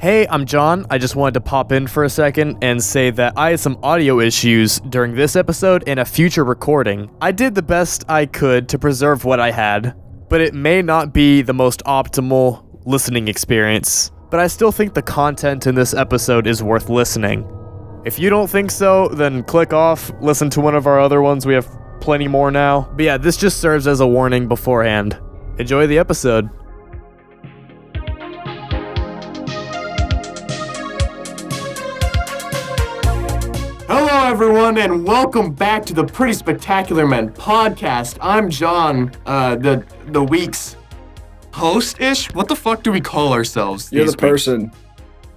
Hey, I'm John. I just wanted to pop in for a second and say that I had some audio issues during this episode and a future recording. I did the best I could to preserve what I had, but it may not be the most optimal listening experience. But I still think the content in this episode is worth listening. If you don't think so, then click off, listen to one of our other ones. We have plenty more now. But yeah, this just serves as a warning beforehand. Enjoy the episode. Hello everyone and welcome back to the Pretty Spectacular Men podcast. I'm John, the week's host-ish? What the fuck do we call ourselves? You're the person.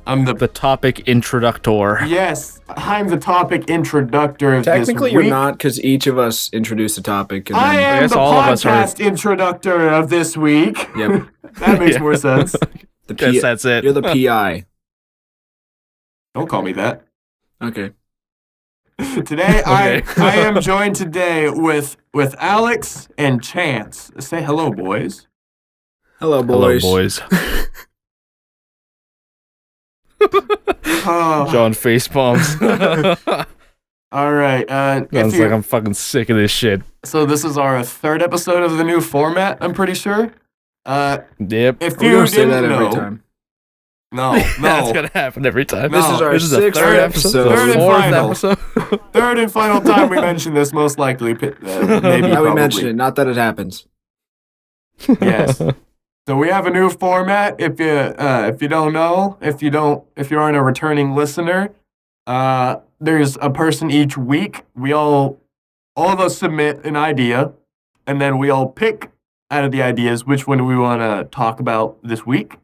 I'm the topic introductor. Yes, I'm the topic introductor of this week. Technically you're not, because each of us introduced a topic. And I am the podcast introductor of this week. Yep. That makes more sense. Guess that's it. You're the PI. Don't call me that. Okay. Today, I am joined today with Alex and Chance. Say hello, boys. Hello, boys. Hello, boys. John facepalms. All right. Sounds like I'm fucking sick of this shit. So this is our third episode of the new format, I'm pretty sure. Yep. If We're you gonna say didn't that every know, time. No. That's gonna happen every time. No. This is our sixth episode. Third and Fourth final. episode. Third and final time we mention this, most likely. Maybe Now probably. we mention it, not that it happens. Yes. So we have a new format. If you don't know, if you aren't a returning listener, there's a person each week. All of us submit an idea, and then we all pick out of the ideas which one we want to talk about this week.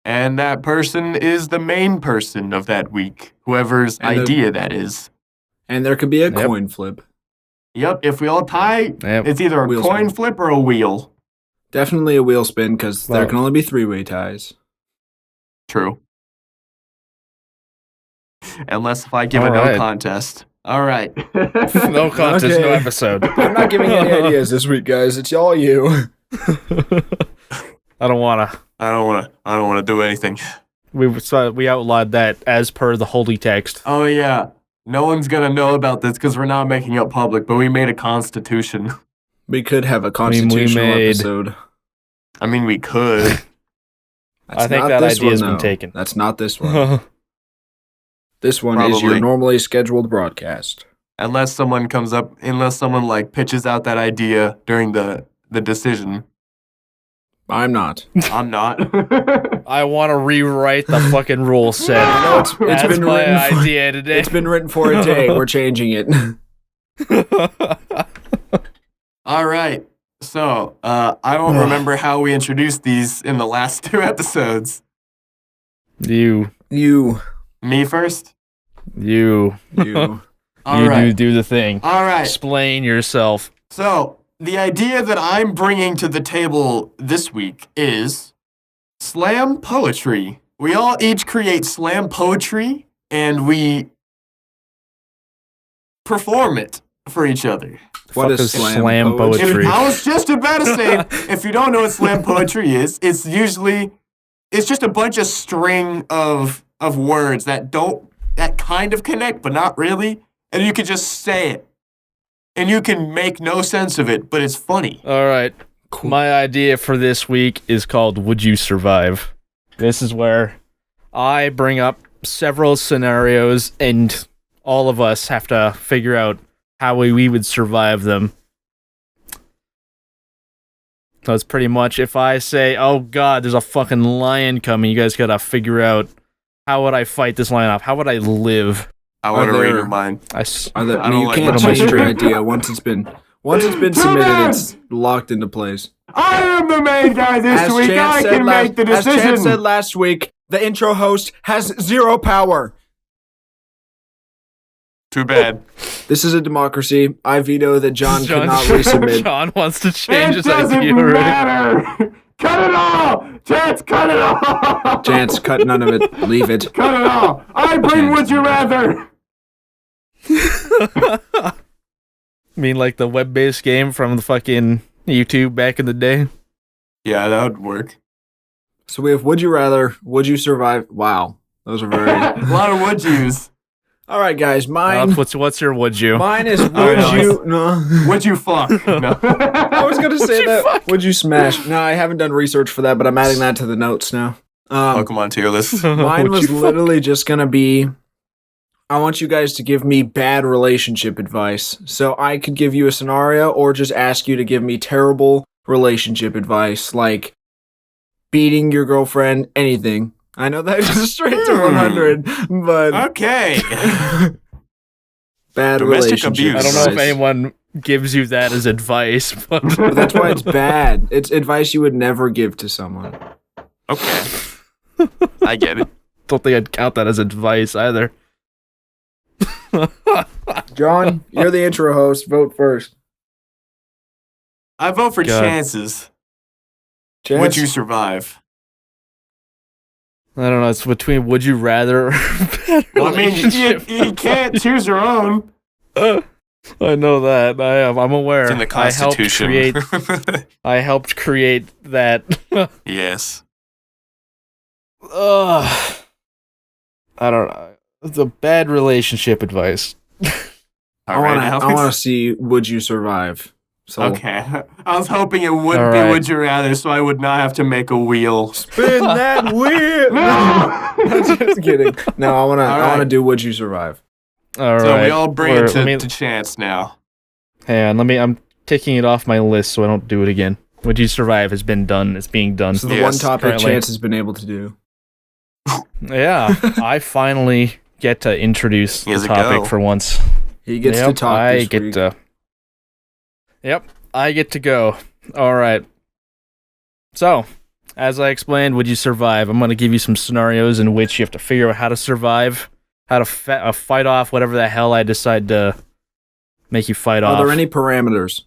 And that person is the main person of that week, whoever's idea that is. And there could be a coin flip. Yep, if we all tie, it's either a Wheel coin spin. flip or a wheel. Definitely a wheel spin, because there can only be three-way ties. True. Unless if I give a no contest. All right. No contest, no episode. I'm not giving any ideas this week, guys. It's all you. I don't wanna do anything. We outlawed that as per the holy text. Oh yeah. No one's gonna know about this because we're not making it public, but we made a constitution. We could have a constitutional episode. I mean, we could. I think that idea's been taken. That's not this one. This one is your normally scheduled broadcast. Unless someone like pitches out that idea during the decision. I'm not. I'm not. I want to rewrite the fucking rule set. It's That's been my written idea today. It's been written for a day. We're changing it. All right. So, I don't remember how we introduced these in the last two episodes. You. Me first? You. All right. Do the thing. All right. Explain yourself. So, the idea that I'm bringing to the table this week is slam poetry. We all each create slam poetry, and we perform it for each other. What is slam poetry? I was just about to say, if you don't know what slam poetry is, it's just a bunch of string of words that kind of connect, but not really, and you can just say it. And you can make no sense of it, but it's funny. All right. Cool. My idea for this week is called Would You Survive? This is where I bring up several scenarios, and all of us have to figure out how we would survive them. So it's pretty much if I say, oh god, there's a fucking lion coming, you guys gotta figure out how would I fight this lion off? How would I live? I want to read your mind. You can't change your idea once it's been submitted. It's locked into place. I am the main guy this week. I can make the decision. As Chance said last week, the intro host has zero power. Too bad. This is a democracy. I veto that John cannot resubmit. John wants to change his idea. It doesn't matter. Cut it all! Chance, cut it all! Chance, cut none of it. Leave it. Cut it all! I bring Would You Rather! I mean, like the web-based game from the fucking YouTube back in the day? Yeah, that would work. So we have would you rather, would you survive? Wow. Those are very... A lot of would yous. All right, guys. Mine... what's your would you? Mine is would you... No. Would you fuck? No. I was going to say that. Would you smash? No, I haven't done research for that, but I'm adding that to the notes now. Pokemon tier list. Mine was literally just going to be... I want you guys to give me bad relationship advice. So I could give you a scenario or just ask you to give me terrible relationship advice, like beating your girlfriend, anything. I know that goes straight to 100, but... Okay. Bad Domestic relationship abuse. I don't know if advice. anyone gives you that as advice, but But that's why it's bad. It's advice you would never give to someone. Okay. I get it. don't think I'd count that as advice either. John, you're the intro host. Vote first. I vote for God. chances. Chance? Would you survive? I don't know. It's between would you rather or bad Well, I mean, relationship. you can't choose your own. I know that. I'm aware. It's in the Constitution. I helped create that. Yes. Ugh. I don't know. The bad relationship advice. All right, I Alex. want to see would you survive. So Okay. I was hoping it would All be right. would you rather, so I would not have to make a wheel. spin that wheel. No! Just kidding. No, I want right. to do would you survive. All So right. we all bring Or it let me- to chance now. Hang on, I'm taking it off my list so I don't do it again. Would you survive has been done. It's being done. So the Yes, one topic currently. Chance has been able to do. Yeah, I finally get to introduce the Here's a topic go. for once. He gets to Yep, talk I this get week. to. Yep, I get to go. All right. So, as I explained, would you survive? I'm going to give you some scenarios in which you have to figure out how to survive, how to fight off whatever the hell I decide to make you fight off. Are there any parameters?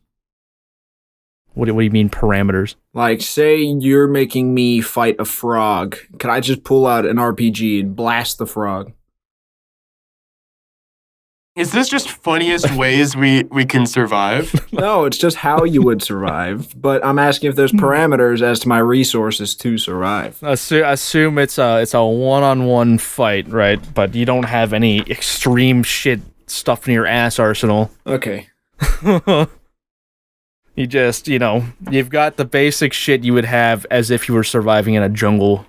What do you mean parameters? Like, say you're making me fight a frog. Can I just pull out an RPG and blast the frog? Is this just funniest ways we can survive? No, it's just how you would survive. But I'm asking if there's parameters as to my resources to survive. Assume it's a one-on-one fight, right? But you don't have any extreme shit stuffed in your ass arsenal. Okay. You just, you've got the basic shit you would have as if you were surviving in a jungle.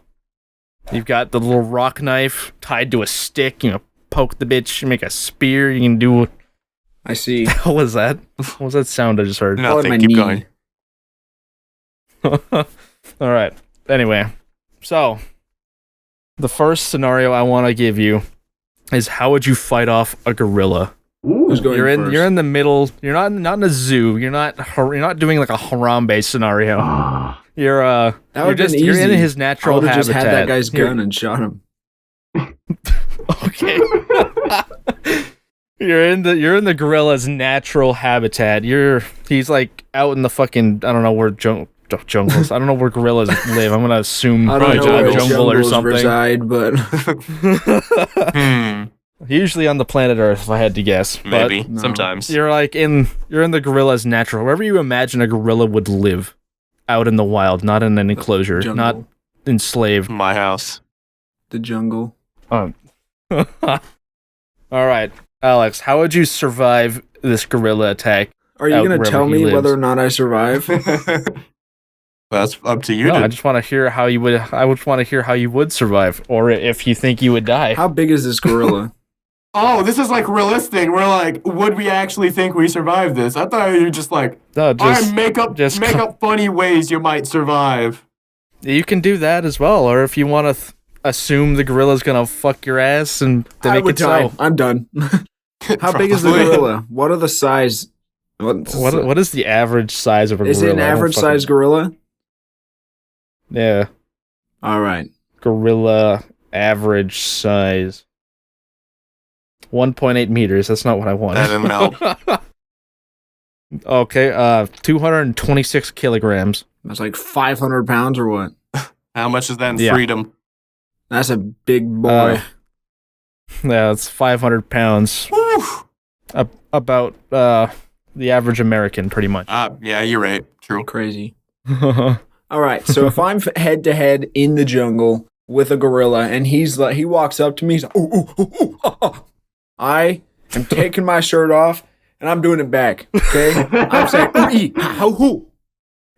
You've got the little rock knife tied to a stick, poke the bitch, make a spear, you can do... I see. What was that? What was that sound I just heard? Call it my Nothing. Keep knee. going. Alright, anyway. So, the first scenario I want to give you is how would you fight off a gorilla? Who's going first? You're in the middle. You're not in a zoo. You're not doing like a Harambe scenario. You're That you're would've just been you're in easy. his I natural would have habitat. just had that guy's You're- gun and shot him. Okay. You're in the gorilla's natural habitat. He's like out in the fucking I don't know where jungles. I don't know where gorillas live. I'm gonna assume I don't probably know where jungle or jungles something. reside, but Usually on the planet Earth, if I had to guess. But Maybe. No. Sometimes. you're in the gorilla's natural, wherever you imagine a gorilla would live, out in the wild, not in an enclosure, jungle. not enslaved. My house. The jungle. All right, Alex, how would you survive this gorilla attack? Are you Out going to wherever tell he me lives. whether or not I survive? That's up to you. No, I to just want to hear how you would. I would want to hear how you would survive, or if you think you would die. How big is this gorilla? Oh, this is like realistic. We're like, would we actually think we survived this? I thought you were just like, No, all just right, make up funny ways you might survive. you can do that as well, or if you want to assume the gorilla's gonna fuck your ass and to I make would it die. so. I'm done. How big is the Probably. gorilla? What are the size? What is the average size of a Is gorilla? it an I don't average fucking- size gorilla? Yeah, All right. gorilla average size. 1.8 meters. That's not what I want. That didn't help. Okay, 226 kilograms. That's like 500 pounds or what? How much is that in Yeah. freedom? That's a big boy. Yeah, it's 500 pounds. Woo! About the average American, pretty much. Yeah, you're right. True. Crazy. All right, so if I'm head to head in the jungle with a gorilla, and he walks up to me, he's like, ooh, ooh, ooh, ooh, ah, ah. I am taking my shirt off, and I'm doing it back. Okay, I'm saying, ooh, ee, how, hoo.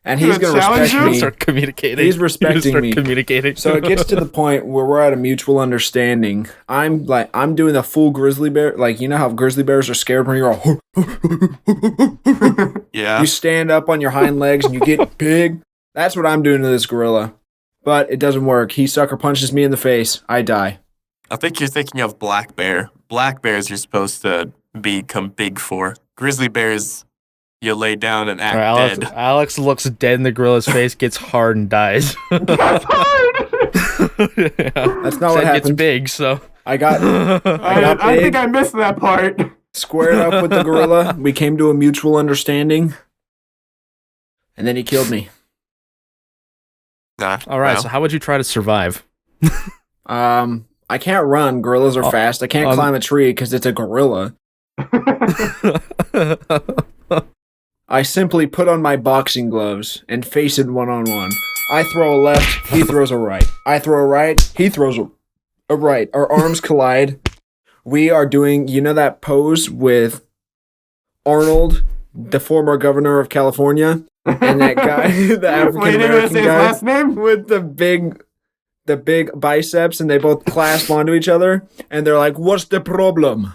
And he's gonna respect me. Start communicating. He's respecting me. Communicating. So it gets to the point where we're at a mutual understanding. I'm doing the full grizzly bear, like you know how grizzly bears are scared when you're all. Yeah. You stand up on your hind legs and you get big. That's what I'm doing to this gorilla. But it doesn't work. He sucker punches me in the face. I die. I think you're thinking of black bear. Black bears you're supposed to become big for. Grizzly bears, you lay down and act dead. Alex looks dead in the gorilla's face, gets hard, and dies. That's hard. That's not what happened. Gets big, so I got I think I missed that part. Squared up with the gorilla. We came to a mutual understanding. And then he killed me. Nah, all right. well. So how would you try to survive? I can't run. Gorillas are fast. I can't climb a tree because it's a gorilla. I simply put on my boxing gloves and face it one-on-one. I throw a left, he throws a right. I throw a right, he throws a right. Our arms collide. We are doing, you know that pose with Arnold, the former governor of California, and that guy, the African-American guy last name? with the big biceps, and they both clasp onto each other, and they're like, what's the problem?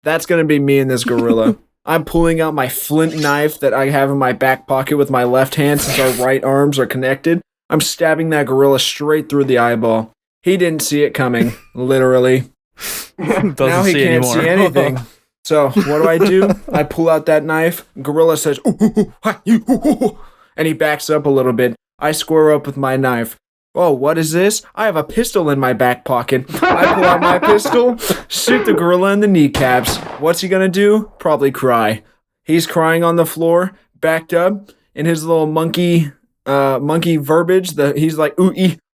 That's going to be me and this gorilla. I'm pulling out my flint knife that I have in my back pocket with my left hand since our right arms are connected. I'm stabbing that gorilla straight through the eyeball. He didn't see it coming, literally. Now he can't see anything. So what do? I pull out that knife. Gorilla says, ooh, ooh, ooh, ha, you, ooh, ooh, ooh, and he backs up a little bit. I square up with my knife. Oh, what is this? I have a pistol in my back pocket. I pull out my pistol, shoot the gorilla in the kneecaps. What's he gonna do? Probably cry. He's crying on the floor, backed up, in his little monkey verbiage. He's like, ooh,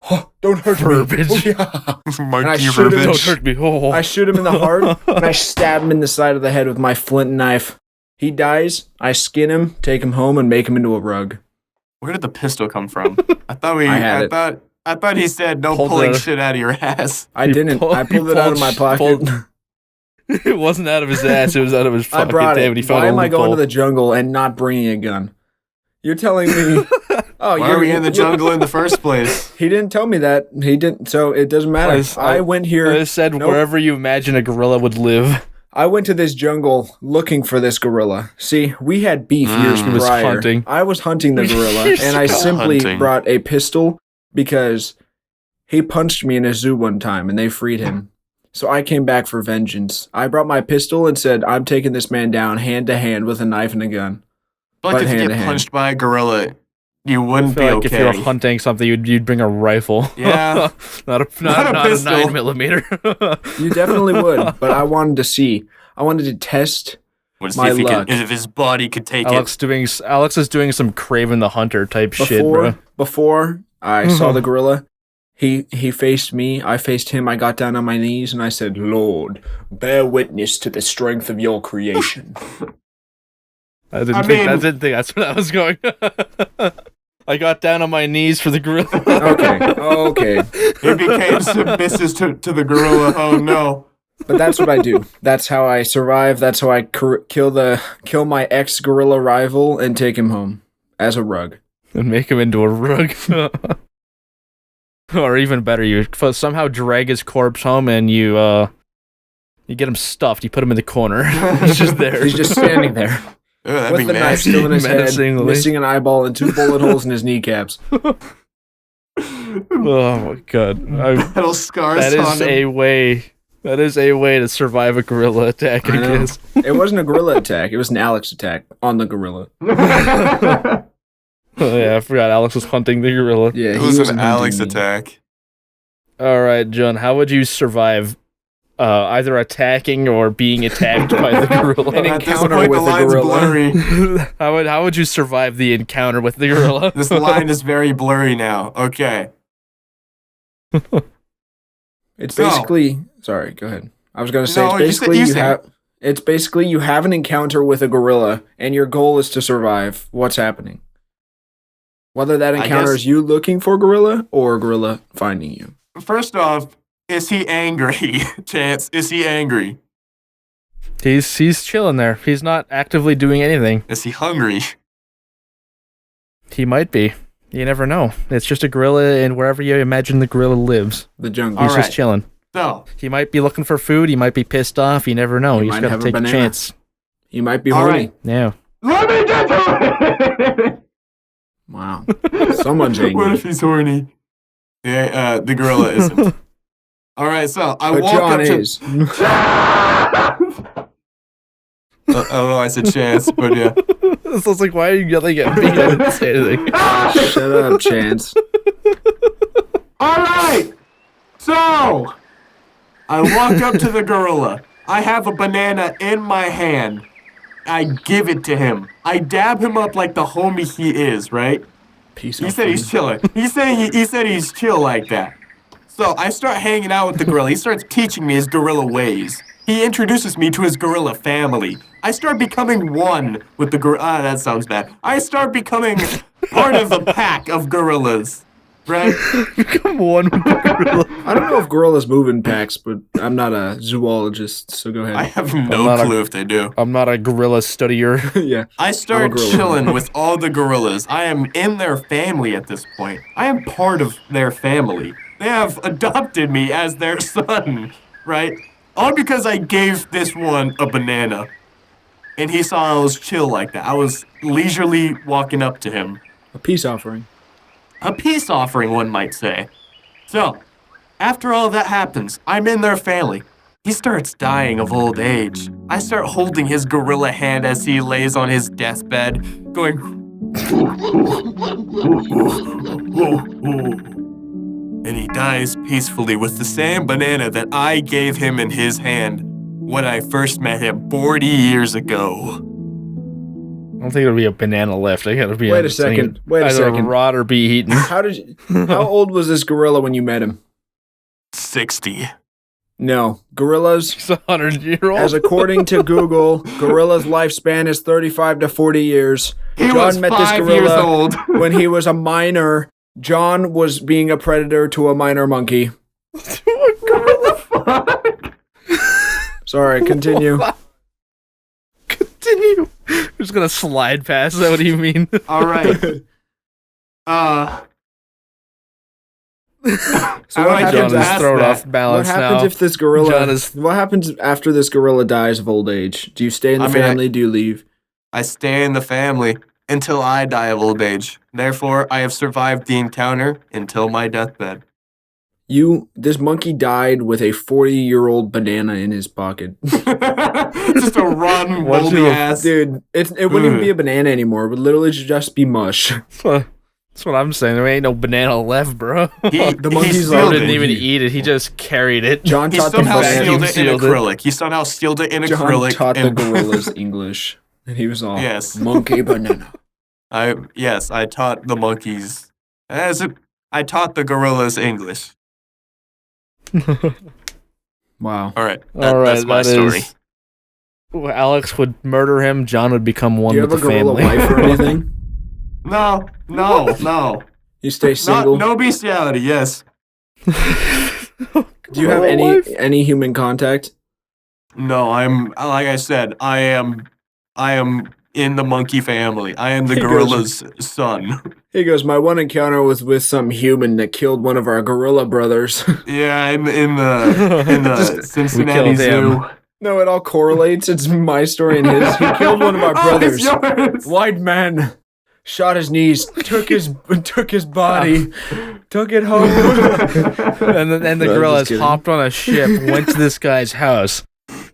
oh, don't hurt verbiage. me. Oh, yeah. Monkey verbiage. Don't hurt me. Oh. I shoot him in the heart, and I stab him in the side of the head with my flint knife. He dies, I skin him, take him home, and make him into a rug. Where did the pistol come from? I thought he said no pulling shit out of your ass. I didn't. I pulled it out of my pocket. It wasn't out of his ass. It was out of his pocket. I brought it. Why am I going to the the jungle and not bringing a gun? You're telling me... Oh, why are we in the jungle in the first place? He didn't tell me that. He didn't, so it doesn't matter. I went here... I said wherever you imagine a gorilla would live. I went to this jungle looking for this gorilla. See, we had beef years prior. Hunting. I was hunting the gorilla, and I simply brought a pistol because he punched me in a zoo one time, and they freed him. So I came back for vengeance. I brought my pistol and said, I'm taking this man down hand to hand with a knife and a gun. But if you get punched by a gorilla, you wouldn't be okay. If you were hunting something, you'd bring a rifle. Yeah. not a 9mm. You definitely would, but I wanted to see. I wanted to test my luck. If his body could take Alex is doing some Craven the Hunter type shit, bro. Before I saw the gorilla, he faced me, I faced him, I got down on my knees, and I said, Lord, bear witness to the strength of your creation. I didn't think that's where that was going. I got down on my knees for the gorilla. Okay. He became submissive to the gorilla. Oh no. But that's what I do. That's how I survive. That's how I kill my ex-gorilla rival and take him home as a rug. And make him into a rug. Or even better, you somehow drag his corpse home and you get him stuffed. You put him in the corner. He's just there. He's just standing there. With the knife still in his head, missing an eyeball and 2 bullet holes in his kneecaps. Oh my god. Battle scars That is a way to survive a gorilla attack, I guess. It wasn't a gorilla attack, it was an Alex attack on the gorilla. Oh yeah, I forgot Alex was hunting the gorilla. Yeah, it was an Alex attack. Alright, John, how would you survive either attacking or being attacked by the gorilla? An encounter with the gorilla. How would you survive the encounter with the gorilla? This line is very blurry now. Okay. It's basically... Sorry, go ahead. I was going to say, it's basically you have an encounter with a gorilla, and your goal is to survive. What's happening? Whether that encounter is you looking for gorilla or gorilla finding you. First off, is he angry? Chance, is he angry? He's chilling there. He's not actively doing anything. Is he hungry? He might be. You never know. It's just a gorilla, and wherever you imagine the gorilla lives, The jungle. he's just chilling. So, He might be looking for food. He might be pissed off. You never know. He You just might gotta have a take a banana. chance. You might be all horny. right. Yeah. Let me get to it! Wow. Someone's What angry. if he's horny? Yeah, the gorilla isn't. All right, so I But walk John up to... is. Oh, I said Chance, but yeah. So it's like, why are you yelling at me? I didn't say anything. Shut up, Chance. All right. So, I walk up to the gorilla. I have a banana in my hand. I give it to him. I dab him up like the homie he is, right? Peace He out, said he's friend. chilling. He said he's chill like that. So I start hanging out with the gorilla. He starts teaching me his gorilla ways. He introduces me to his gorilla family. I start becoming one with the gorilla. That sounds bad. I start becoming part of the pack of gorillas, right? Become one with the gorilla. I don't know if gorillas move in packs, but I'm not a zoologist, so go I ahead. have I'm no not a- clue if they do. I'm not a gorilla studier. Yeah. I I'm start a gorilla. chilling with all the gorillas. I am in their family at this point. I am part of their family. They have adopted me as their son, right? All because I gave this one a banana. And he saw I was chill like that. I was leisurely walking up to him. A peace offering. A peace offering, one might say. So, after all that happens, I'm in their family. He starts dying of old age. I start holding his gorilla hand as he lays on his deathbed, going. And he dies peacefully with the same banana that I gave him in his hand when I first met him 40 years ago. I don't think there'll be a banana left. I gotta be Wait a honest. I think second. Wait a either second. rot or be eaten. How old was this gorilla when you met him? 60. No. Gorillas, He's 100-year-old. as according to Google, gorillas' lifespan is 35 to 40 years. He John was met this 5 years gorilla old. when he was a minor. John was being a predator to a minor monkey. Sorry, continue. Continue. We're just gonna slide past. Is that what you mean? All right. So I what like happens John John is asked thrown that. off What balance happens now. if this gorilla? John is- What happens after this gorilla dies of old age? Do you stay in the I mean, family? Do you leave? I stay in the family until I die of old age. Therefore, I have survived the encounter until my deathbed. This monkey died with a 40-year-old banana in his pocket. Just a rotten, What's moldy your- ass. Dude, it wouldn't even be a banana anymore. It would literally just be mush. That's what I'm saying. There ain't no banana left, bro. The He monkey's sealed like- didn't it. even eat it. He just carried it. John He taught the somehow vacuum sealed it in sealed it. acrylic. He somehow sealed it in John acrylic. taught the and- gorillas English, and he was all Yes. monkey banana. I taught the monkeys. I taught the gorillas English. Wow. All right. All right, That's my that story. is- Alex would murder him. John would become one Do you with have a the gorilla family. wife or anything? No. You stay single. No bestiality. Yes. Do you have any human contact? No. I'm like I said. I am in the monkey family. I am the He goes- gorilla's son. He goes, my one encounter was with some human that killed one of our gorilla brothers. Yeah, I'm in the Just- Cincinnati we killed him. Zoo. No, it all correlates. It's my story and his. He killed one of our Oh, it's brothers. yours. White man shot his knees, took his body, took it home. And the No, I'm gorillas just kidding. hopped on a ship, went to this guy's house,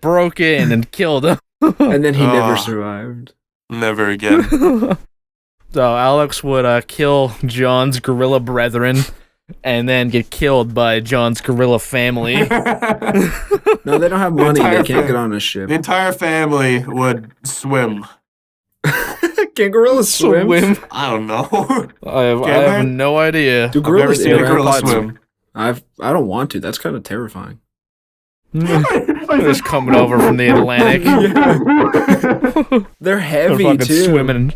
broke in, and killed him. And then he never Oh. survived. Never again. So Alex would kill John's gorilla brethren, and then get killed by John's gorilla family. No, they don't have money. They entire can't fam- get on a ship. The entire family would swim. Can gorillas swim? I don't know. I have they? no idea. Do I've never gorillas seen a interact? gorilla Pods. swim. I don't want to. That's kind of terrifying. Just coming over from the Atlantic. They're They're heavy fucking too. swimming.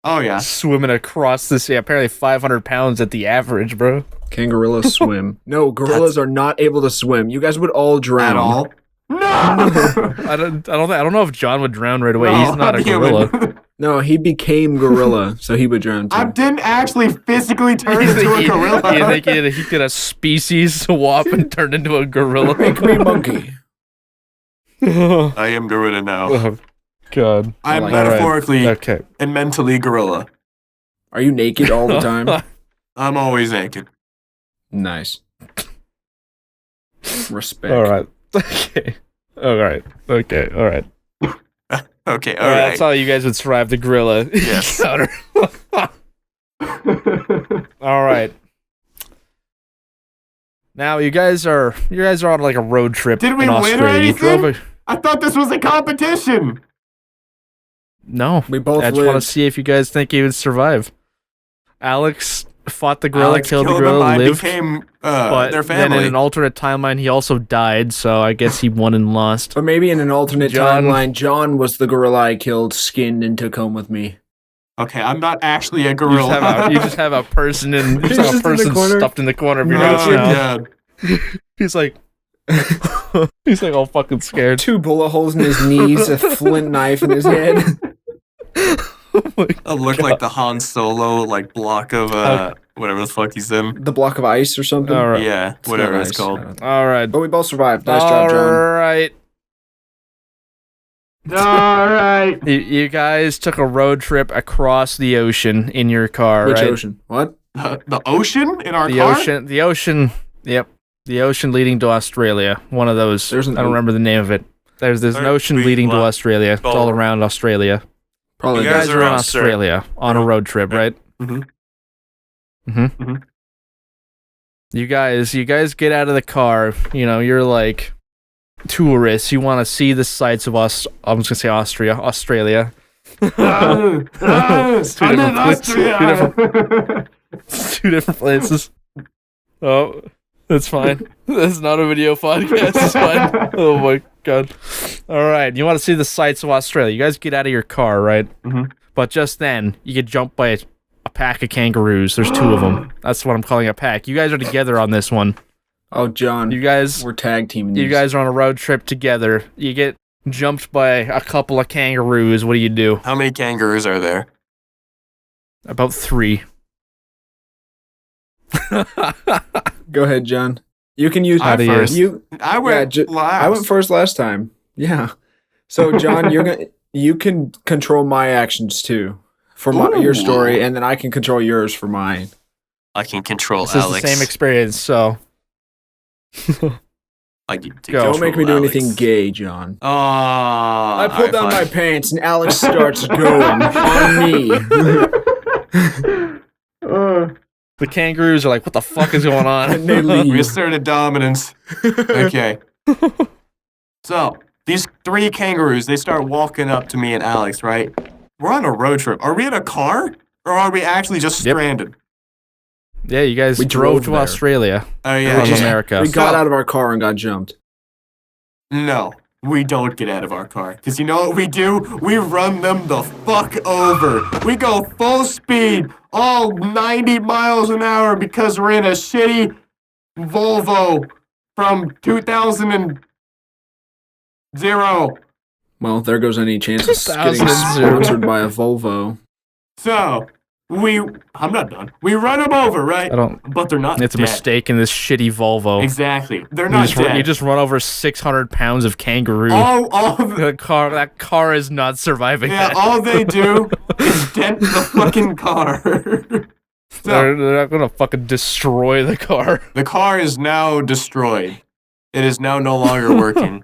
Oh yeah. Swimming across the sea. Apparently 500 pounds at the average, bro. Kangaroos swim. No, gorillas are not able to swim. You guys would all drown. At all? No. I don't know if John would drown right away. He's not a gorilla. No, he became gorilla, so he would drown too. I didn't actually physically turn You into a think gorilla. You think he did a species swap and turned into a gorilla? Make me monkey. I am gorilla now. Oh, God. I'm All metaphorically Okay. and mentally gorilla. Are you naked all the time? I'm always naked. Nice. Respect. All right. Okay. All right. Okay. All right. Okay, All right. That's how you guys would survive the gorilla Yes. encounter. All right. Now you guys are on like a road trip. Did we in win or Australia. You drove anything? I thought this was a competition. We both I just want to lived. see if you guys think he would survive. Alex fought the gorilla, Alex killed the him, gorilla, I lived. became But their then family. in an alternate timeline, he also died, so I guess he won and lost. But maybe in an alternate John. timeline, John was the gorilla I killed, skinned, and took home with me. Okay, I'm not actually a You gorilla. just have a person in, He's just in the corner. stuffed in the corner of your No, house now. yeah. He's like, he's like all fucking scared. 2 bullet holes in his knees, a flint knife in his head. Oh my I look God. like the Han Solo like block of whatever the fuck he's in. The block of ice or something. All right, Yeah, whatever not it's ice. called. all right, But we both survived. Nice job, all John. right. Alright. You guys took a road trip across the ocean in your car, Which right? ocean? What? The ocean in our The car? ocean. Yep, the ocean leading to Australia. One of those. There's an I don't remember the name of it. There's an ocean we leading to left Australia. It's all around Australia. Probably You You guys guys are are in on Australia on a road trip, right? Mhm. Mhm. Mhm. You guys get out of the car. You know, you're like tourists. You want to see the sights of I'm just gonna say Australia. I'm in different places. Austria. Two different places. Oh, that's fine. That's not a video podcast. It's fine. Oh my God. All right. You want to see the sights of Australia. You guys get out of your car, right? Mhm. But just then, you get jumped by a pack of kangaroos. There's 2 of them. That's what I'm calling a pack. You guys are together on this one. Oh, John. You guys We're tag teaming you these. guys are on a road trip together. You get jumped by a couple of kangaroos. What do you do? How many kangaroos are there? About 3. Go ahead, John. You can use I my first. You. I Yeah, went last. I went first last time. Yeah. So, John, you can control my actions too for your Ooh. story, and then I can control yours for mine. I can control This is Alex. the same experience, so I get to Go. Don't make me do control anything Alex. gay, John. Oh, I pull down my pants, and Alex starts going on me. the kangaroos are like, "What the fuck is going on?" And they We leave. asserted dominance. Okay. So, these 3 kangaroos, they start walking up to me and Alex, right? We're on a road trip. Are we in a car? Or are we actually just Yep. stranded? Yeah, you guys We drove drove to there. Australia Oh, yeah. from yeah. America. We got out of our car and got jumped. No, we don't get out of our car. Because you know what we do? We run them the fuck over. We go full speed, all 90 miles an hour because we're in a shitty Volvo from 2000. Well, there goes any chance of getting 2000. sponsored by a Volvo. So, I'm not done. We run them over, right? I don't. But they're not It's a dead. mistake in this shitty Volvo. Exactly. They're You not just, dead. you just run over 600 pounds of kangaroo. all the, That car is not surviving yeah, that. all they do is dent the fucking car. So, They're not gonna fucking destroy the car. the car is now destroyed. It is now no longer working.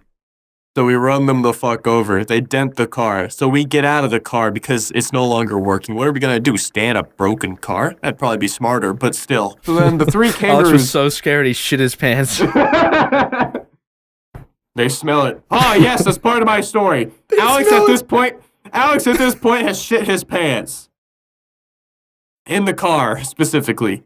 So we run them the fuck over. They dent the car. So we get out of the car because it's no longer working. What are we gonna do? Stay in a broken car? That'd probably be smarter, but still. So then the 3 Alex was kangaroos. so scared he shit his pants. They smell it. Oh yes, that's part of my story. Alex at this point has shit his pants. In the car, specifically.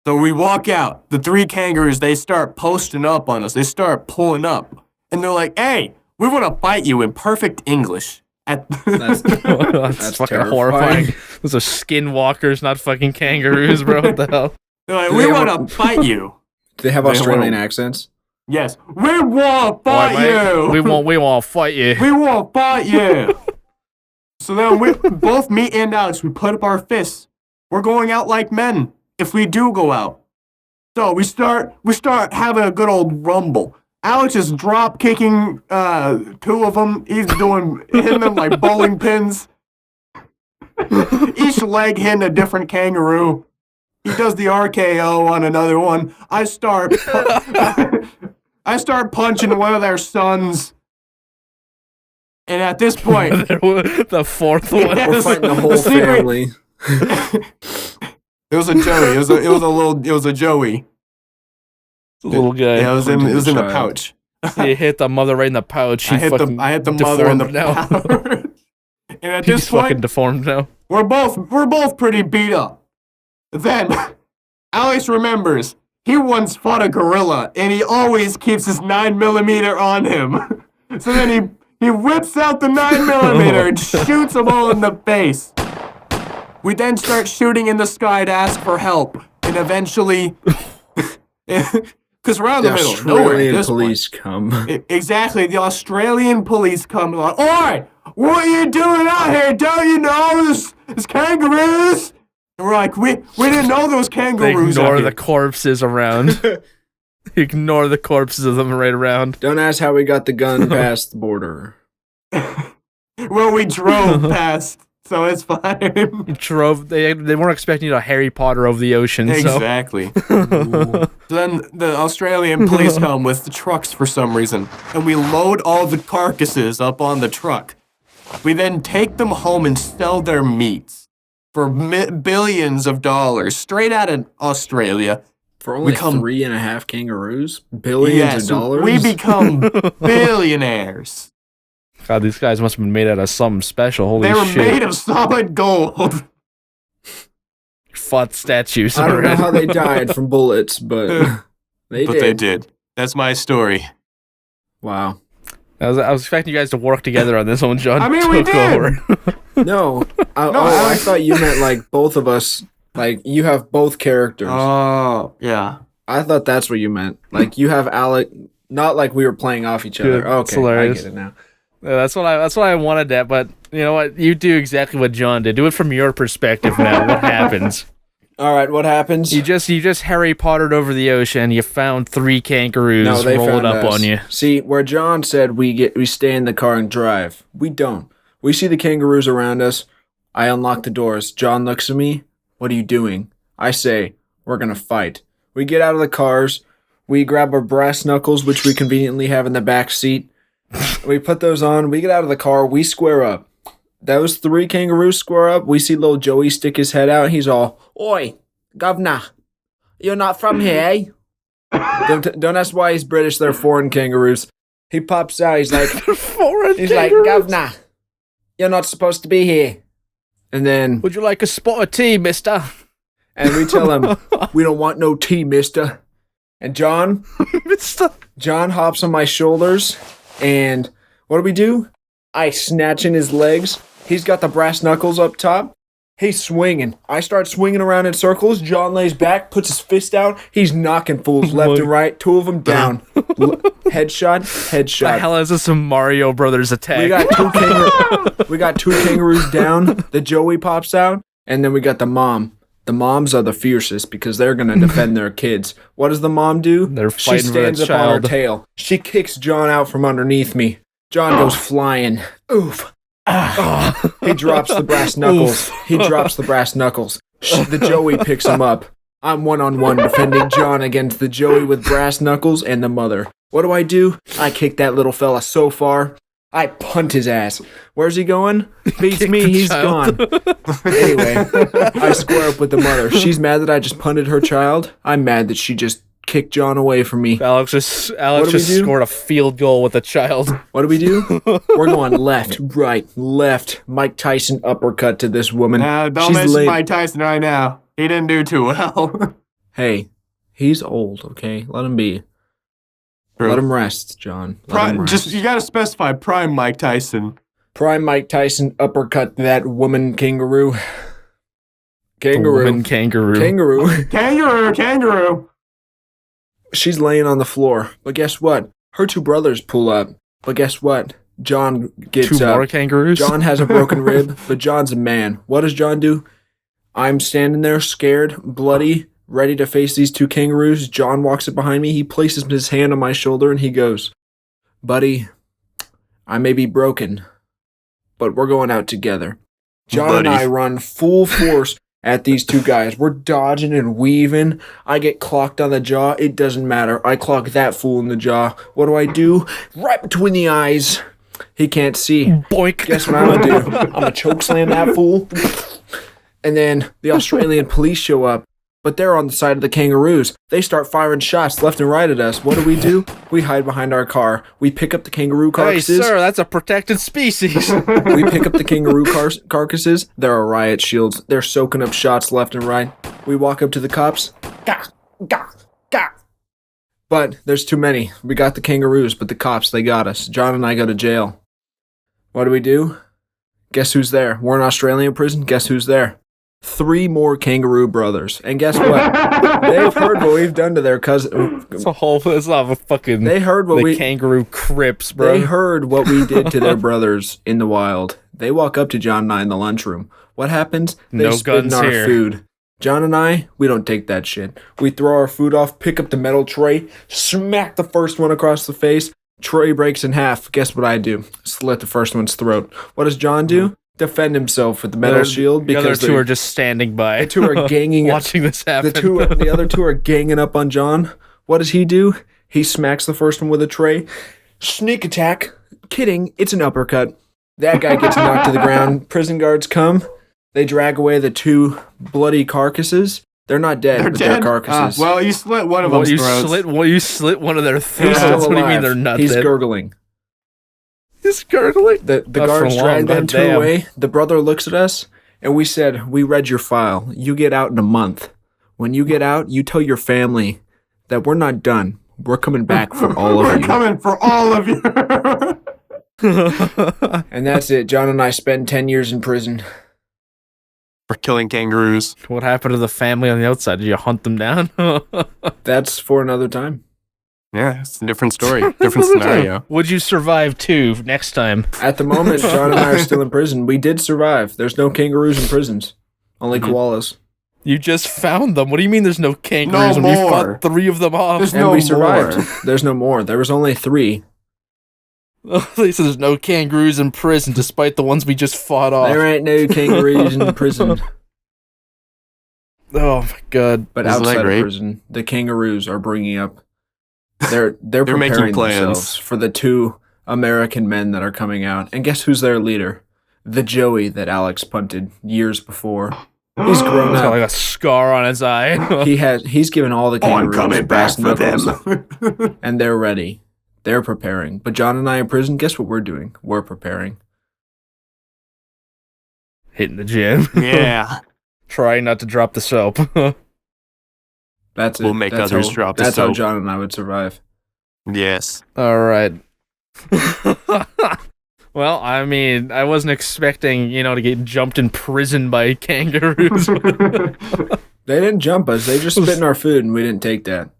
So we walk out. The 3 kangaroos, they start posting up on us. They start pulling up. And they're like, hey, we want to fight you in perfect English. That's That's fucking terrifying. horrifying. Those are skinwalkers, not fucking kangaroos, bro. What the hell? They're like, Do we they have want to fight you. Do they have They Australian wanna- accents? Yes, we want to fight you. We want to fight you. We want to fight you. So then both me and Alex, we put up our fists. We're going out like men if we do go out. So we start having a good old rumble. Alex is drop kicking two of them. He's hitting them like bowling pins. Each leg hitting a different kangaroo. He does the RKO on another one. I start punching one of their sons. And at this point, The fourth one. Yeah. We're fighting the whole The secret- family. it was a Joey. It was a Joey. Little guy. Yeah, it was in Punching the the child. pouch. He hit the mother right in the pouch. I hit the mother in the deformed now. pouch. And at He's this fucking point, deformed now. we're both pretty beat up. Then Alex remembers he once fought a gorilla, and he always keeps his 9mm on him. So then he whips out the 9mm and shoots them all in the face. We then start shooting in the sky to ask for help, and eventually, because we're out in The the middle of nowhere at Australian this point. police come. Exactly, the Australian police come like, "Oi, what are you doing out here? Don't you know this kangaroos?" And we're like, we didn't know those They kangaroos. out ignore here." the corpses around. Ignore the corpses of them right around. Don't ask how we got the gun past the border. Well, we drove past, so it's fine. You drove. They weren't expecting you to Harry Potter over the ocean. So. Exactly. So then the Australian police come with the trucks for some reason, and we load all the carcasses up on the truck. We then take them home and sell their meats for billions of dollars straight out of Australia. For only come- 3.5 kangaroos? Billions Yes, of dollars? we become billionaires. God, these guys must have been made out of something special. Holy They were shit! made of solid gold. Fought statues. I don't know already. how they died from bullets, but they But did. they did. That's my story. Wow. I was expecting you guys to work together on this one, John. I mean, we took did. over. No. I Alex- thought you meant like both of us. Like you have both characters. Oh, yeah. I thought that's what you meant. Like you have Alec. Not like we were playing off each other. Good. That's Okay, I hilarious. get it now. Yeah, that's what I wanted that, but you know what? You do exactly what John did. Do it from your perspective now. What happens? All right, what happens? You just Harry Pottered over the ocean. You found 3 kangaroos No, they rolling found up us. on you. See, where John said we stay in the car and drive. We don't. We see the kangaroos around us. I unlock the doors. John looks at me. What are you doing? I say, we're gonna fight. We get out of the cars. We grab our brass knuckles, which we conveniently have in the back seat. We put those on. We get out of the car. We square up. Those 3 kangaroos square up. We see little Joey stick his head out. He's all, "Oi, governor, you're not from here, eh?" Don't ask why he's British. They're foreign kangaroos. He pops out. He's like, Foreign like, kangaroos. "Governor, you're not supposed to be here." And then, Would you like a spot of tea, mister? and we tell him, "We don't want no tea, mister." And John Mister. hops on my shoulders, and what do? I snatch in his legs. He's got the brass knuckles up top. He's swinging. I start swinging around in circles. John lays back, puts his fist out. He's knocking fools left and right. 2 of them down. Headshot, The headshot. hell is this? Some Mario Brothers attack? We got 2 kangaroos down. The Joey pops out, and then we got the mom. The moms are the fiercest because they're gonna defend their kids. What does the mom do? They're She fighting for that stands up on her child. tail. She kicks John out from underneath me. John goes flying. Oof. Ah. He drops the brass knuckles. He drops the brass knuckles. The Joey picks him up. I'm one-on-one defending John against the Joey with brass knuckles and the mother. What do? I kick that little fella so far. I punt his ass. Where's he going? Beats Kick me, the he's child. gone. Anyway, I square up with the mother. She's mad that I just punted her child. I'm mad that she just kicked John away from me. Alex just do we do? scored a field goal with a child. What do? We're going left, right, left. Mike Tyson uppercut to this woman. Don't She's mess with late. Mike Tyson right now. He didn't do too well. Hey, he's old, okay? Let him be. True. Let him rest, John. Let him rest. You gotta specify prime Mike Tyson. Prime Mike Tyson uppercut that woman kangaroo. Woman kangaroo. Kangaroo. She's laying on the floor. But guess what? Her two brothers pull up. But guess what? John gets Two more kangaroos? John has a broken rib, but John's a man. What does John do? I'm standing there scared, bloody, ready to face these two kangaroos. John walks up behind me. He places his hand on my shoulder and he goes, "Buddy, I may be broken, but we're going out together." John and I run full force at these two guys. We're dodging and weaving. I get clocked on the jaw. It doesn't matter. I clock that fool in the jaw. What do? Right between the eyes. He can't see. Boink. Guess what I'm gonna do? I'm gonna choke slam that fool. And then the Australian police show up, but they're on the side of the kangaroos. They start firing shots left and right at us. What do? We hide behind our car. We pick up the kangaroo carcasses. Hey, sir, that's a protected species. We pick up the kangaroo carcasses. There are riot shields. They're soaking up shots left and right. We walk up to the cops. Gah, gah, gah. But there's too many. We got the kangaroos, but the cops, they got us. John and I go to jail. What do? Guess who's there? We're in Australian prison. Guess who's there? 3 more kangaroo brothers. And guess what? They've heard what we've done to their cousin. It's not a fucking... They heard what kangaroo crips, bro. They heard what we did to their brothers in the wild. They walk up to John and I in the lunchroom. What happens? They No spit in guns our here. food. John and I, we don't take that shit. We throw our food off, pick up the metal tray, smack the first one across the face. Tray breaks in half. Guess what I do? Slit the first one's throat. What does John do? Defend himself with the metal shield The because other two are just standing by. the two are ganging watching this happen. the other two are ganging up on John. What does he do? He smacks the first one with a tray. Sneak attack. Kidding. It's an uppercut. That guy gets knocked to the ground. Prison guards come. They drag away the 2 bloody carcasses. They're not dead, but they're carcasses. Well, you slit one of them's throats. You slit one of their He's throats. still What do you mean alive. they're not He's dead? gurgling. He's gurgling? The guards for long, drag them goddamn. away. The brother looks at us, and we said, "We read your file. You get out in a month. When you get out, you tell your family that we're not done. We're coming back for all of We're you." coming for all of you. And that's it. John and I spend 10 years in prison. For killing kangaroos. What happened to the family on the outside? Did you hunt them down? That's for another time. Yeah, it's a different story, different scenario. Would you survive too next time? At the moment, John and I are still in prison. We did survive. There's no kangaroos in prisons. Only koalas. You just found them. What do you mean there's no kangaroos No when we more. fought 3 of them off? There's And no we survived. more. There's no more. There was only 3. At least there's no kangaroos in prison despite the ones we just fought off. There ain't no kangaroos in prison. Oh my god. But Isn't that outside of great? prison, the kangaroos are bringing up. They're making preparing plans. themselves for the 2 American men that are coming out. And guess who's their leader? The Joey that Alex punted years before. He's grown He's got up. like a scar on his eye. He's given all the kangaroos I'm coming back brass for knuckles, them. and they're ready. They're preparing. But John and I in prison, guess what we're doing? We're preparing. Hitting the gym. Yeah. Trying not to drop the soap. That's it. We'll make That's others how, drop the That's how soap. John and I would survive. Yes. All right. Well, I mean, I wasn't expecting, to get jumped in prison by kangaroos. They didn't jump us. They just spit in our food, and we didn't take that.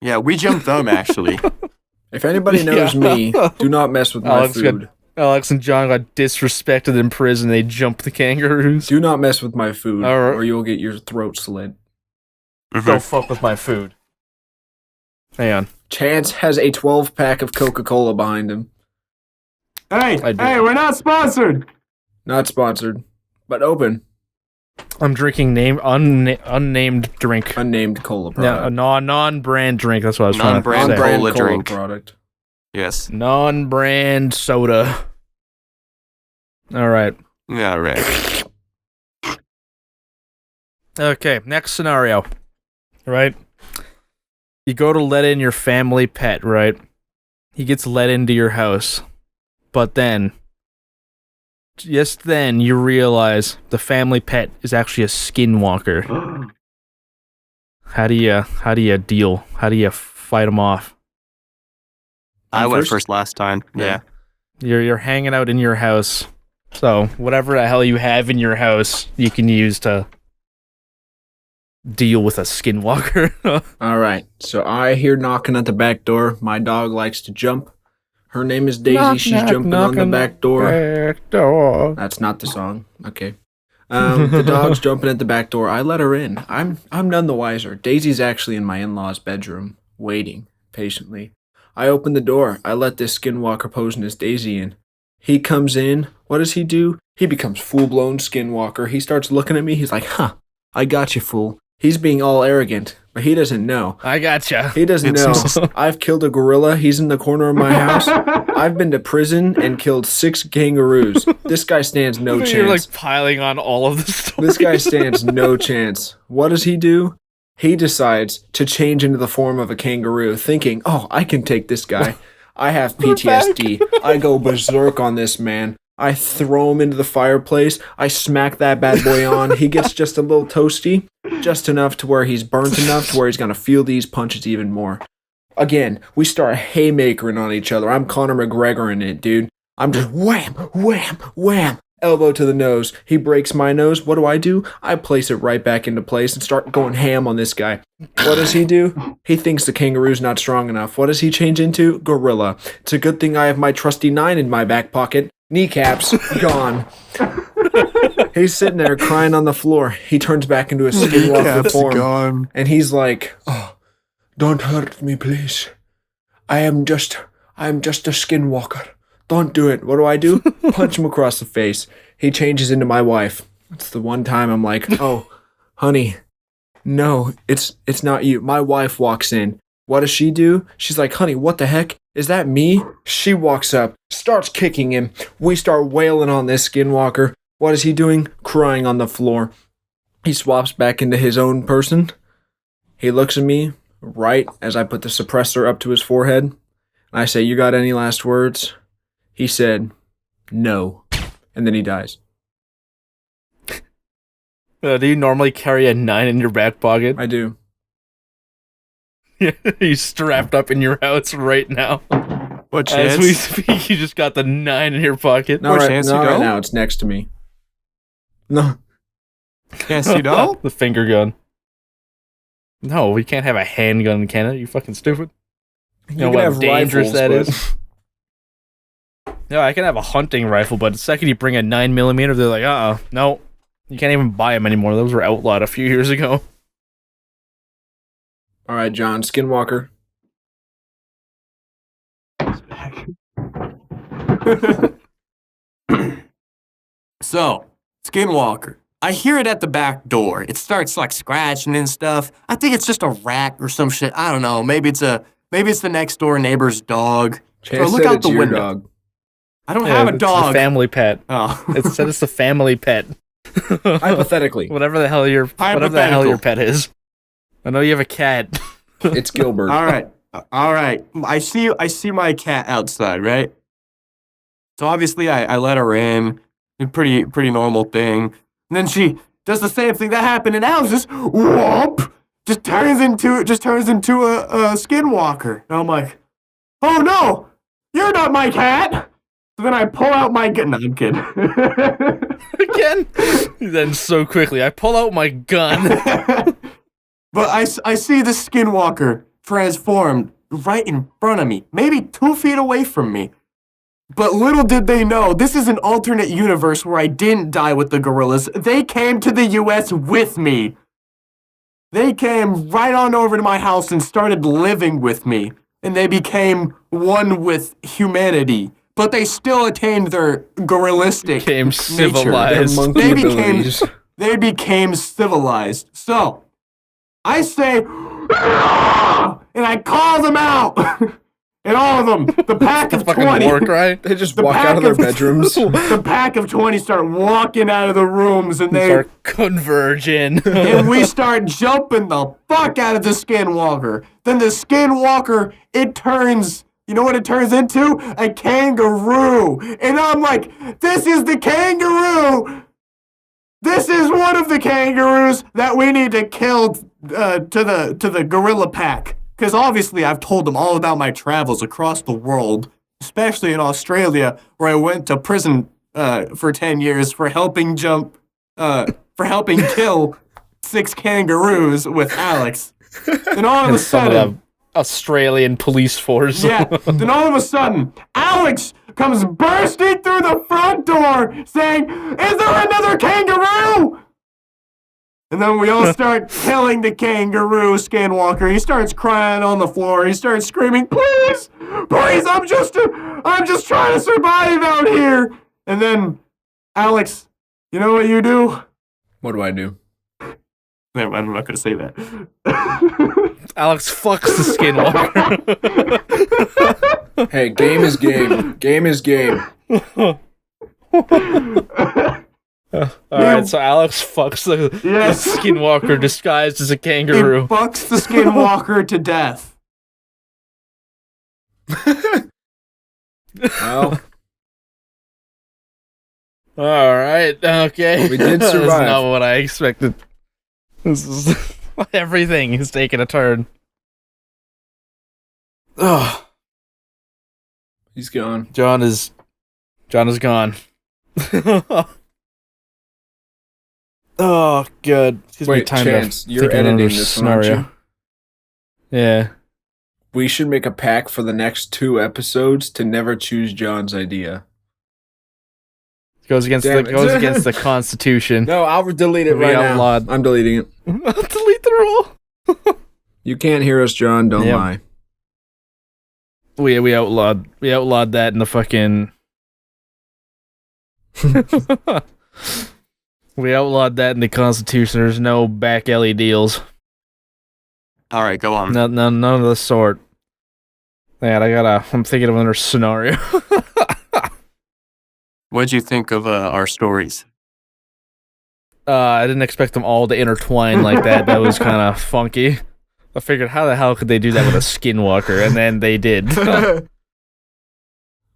Yeah, we jumped them, actually. If anybody knows Yeah. me, do not mess with my Alex food. Alex and John got disrespected in prison. They jumped the kangaroos. Do not mess with my food, All right. or you'll get your throat slit. Don't fuck with my food. Hang on. Chance has a 12-pack of Coca-Cola behind him. Hey, I do. we're not sponsored. Not sponsored, but open. I'm drinking unnamed drink. Unnamed cola No, a product. non-brand drink. That's what I was trying to Non-brand say. Non-brand cola cola drink. product. Yes. Non-brand soda. All right. Yeah, right. Okay, next scenario. Right? You go to let in your family pet, right? He gets let into your house. But then, just then, you realize the family pet is actually a skinwalker. How do you deal? How do you fight him off? I went first? first last time. Yeah. Yeah. You're hanging out in your house. So whatever the hell you have in your house, you can use to deal with a skinwalker. All right. So I hear knocking at the back door. My dog likes to jump. Her name is Daisy. She's jumping on the back door. Back door. That's not the song. Okay. The dog's jumping at the back door. I let her in. I'm none the wiser. Daisy's actually in my in-laws' bedroom, waiting patiently. I open the door. I let this skinwalker posing as Daisy in. He comes in. What does he do? He becomes full-blown skinwalker. He starts looking at me. He's like, huh, I got you, fool. He's being all arrogant, but he doesn't know. I gotcha. He doesn't know. I've killed a gorilla. He's in the corner of my house. I've been to prison and killed 6 kangaroos. This guy stands no chance. You're like piling on all of the stories. This guy stands no chance. What does he do? He decides to change into the form of a kangaroo, thinking, oh, I can take this guy. I have PTSD. I go berserk on this man. I throw him into the fireplace. I smack that bad boy on. He gets just a little toasty, just enough to where he's burnt enough to where he's going to feel these punches even more. Again, we start haymakering on each other. I'm Conor McGregor in it, dude. I'm just wham, wham, wham. Elbow to the nose. He breaks my nose. What do? I place it right back into place and start going ham on this guy. What does he do? He thinks the kangaroo's not strong enough. What does he change into? Gorilla. It's a good thing I have my trusty 9 in my back pocket. Kneecaps gone. He's sitting there crying on the floor. He turns back into a skinwalker form. Gone. And he's like, oh, don't hurt me, please. I am just a skinwalker. Don't do it. What do? Punch him across the face. He changes into my wife. It's the one time I'm like, oh, honey, no, it's not you. My wife walks in. What does she do? She's like, honey, what the heck? Is that me? She walks up, starts kicking him. We start wailing on this skinwalker. What is he doing? Crying on the floor. He swaps back into his own person. He looks at me right as I put the suppressor up to his forehead. I say, you got any last words? He said, no. And then he dies. Do you normally carry a 9 in your back pocket? I do. He's strapped up in your house right now. What chance? As we speak, you just got the 9 in your pocket. No, right now it's next to me. No. Yes, you don't? The finger gun. No, we can't have a handgun in Canada. You fucking stupid. You know can how have dangerous rifles, that but- is? No, I can have a hunting rifle, but the second you bring a 9mm, they're like, no. You can't even buy them anymore. Those were outlawed a few years ago. All right, John, Skinwalker. So, Skinwalker. I hear it at the back door. It starts like scratching and stuff. I think it's just a rat or some shit. I don't know. Maybe it's the next door neighbor's dog. Chance look said out it's the your window. dog. I don't have a It's dog. the family pet. Oh. It said it's the family pet. Hypothetically, whatever the hell your pet is. I know you have a cat. it's Gilbert. All right. I see my cat outside, right? So obviously I let her in. A pretty normal thing. And then she does the same thing that happened in houses. Whoop! Just turns into a skinwalker. And I'm like, oh no! You're not my cat! So then I pull out my gun. No, I'm kidding. Again? Then so quickly, I pull out my gun. But I see the skinwalker transformed right in front of me, maybe 2 feet away from me. But little did they know, this is an alternate universe where I didn't die with the gorillas. They came to the US with me. They came right on over to my house and started living with me. And they became one with humanity. But they still attained their gorillistic Became nature. civilized. Their monkey abilities. They became civilized. So, I say, and I call them out. And all of them, the pack of Fucking 20. war cry. They just The walk pack out of their of- bedrooms. The pack of 20 start walking out of the rooms and they Start converging. and we start jumping the fuck out of the skinwalker. Then the skinwalker, it turns, you know what it turns into? A kangaroo. And I'm like, this is the kangaroo. This is one of the kangaroos that we need to kill to the gorilla pack. Because obviously I've told them all about my travels across the world especially in Australia, where I went to prison for 10 years for helping kill 6 kangaroos with Alex. Then all of a And some of sudden, the Australian police force. yeah, then all of a sudden, Alex comes bursting through the front door saying, "Is there another kangaroo?" And then we all start killing the kangaroo skinwalker. He starts crying on the floor. He starts screaming, "Please, please, I'm just trying to survive out here." And then, Alex, you know what you do? What do I do? Never mind, I'm not gonna say that. Alex fucks the skinwalker. Hey, game is game. Game is game. Alright, so Alex fucks the skinwalker disguised as a He kangaroo. fucks the skinwalker to death. Well, Alright, okay. We did That's survive. not what I expected. This is everything is taking a turn. oh, he's gone. John is gone. Oh, good. Gives me Wait, time Chance, to you're think of another editing this one, aren't you? Yeah. We should make a pact for the next 2 episodes to never choose John's idea. Goes against Damn it. the Constitution. No, I'll delete it We right outlawed. now. I'm deleting it. Delete the rule. You can't hear us, John. Don't Yep. lie. We outlawed that in the fucking we outlawed that in the Constitution. There's no back alley deals. All right, go on. None of the sort. Man, I'm thinking of another scenario. What'd you think of our stories? I didn't expect them all to intertwine like that. That was kind of funky. I figured, how the hell could they do that with a skinwalker? And then they did.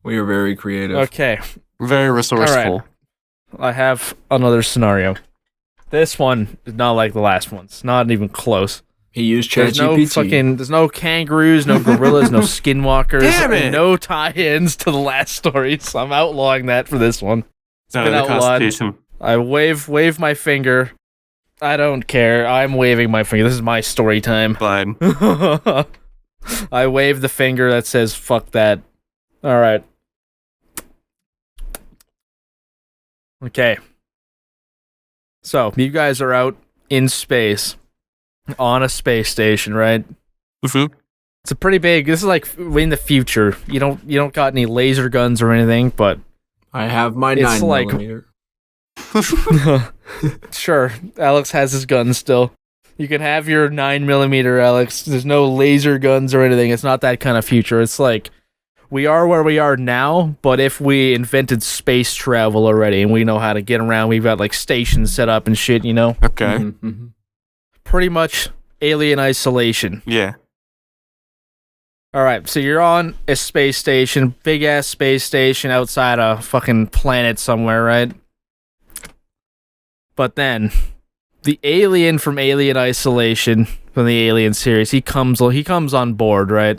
We are very creative. Okay. Very resourceful. All right. I have another scenario. This one is not like the last ones. Not even close. He used There's ChatGPT. there's no kangaroos, no gorillas, no skinwalkers, Damn it! and no tie-ins to the last story. So I'm outlawing that for this one. It's not been in the outlawed. Constitution. I wave my finger. I don't care. I'm waving my finger. This is my story time. Fine. I wave the finger that says "fuck that." All right. Okay. So you guys are out in space, on a space station, right? Mhm. It's a pretty big. This is like in the future. You don't got any laser guns or anything, but I have my It's 9 like- millimeter. sure, Alex has his gun still. You can have your 9mm, Alex. There's no laser guns or anything. It's not that kind of future. It's like we are where we are now, but if we invented space travel already and we know how to get around, we've got like stations set up and shit, you know? Okay. Mhm, mhm. Pretty much alien isolation. Yeah. All right, so you're on a space station, big ass space station outside a fucking planet somewhere, right? But then the alien from Alien Isolation from the Alien series, he comes on board, right?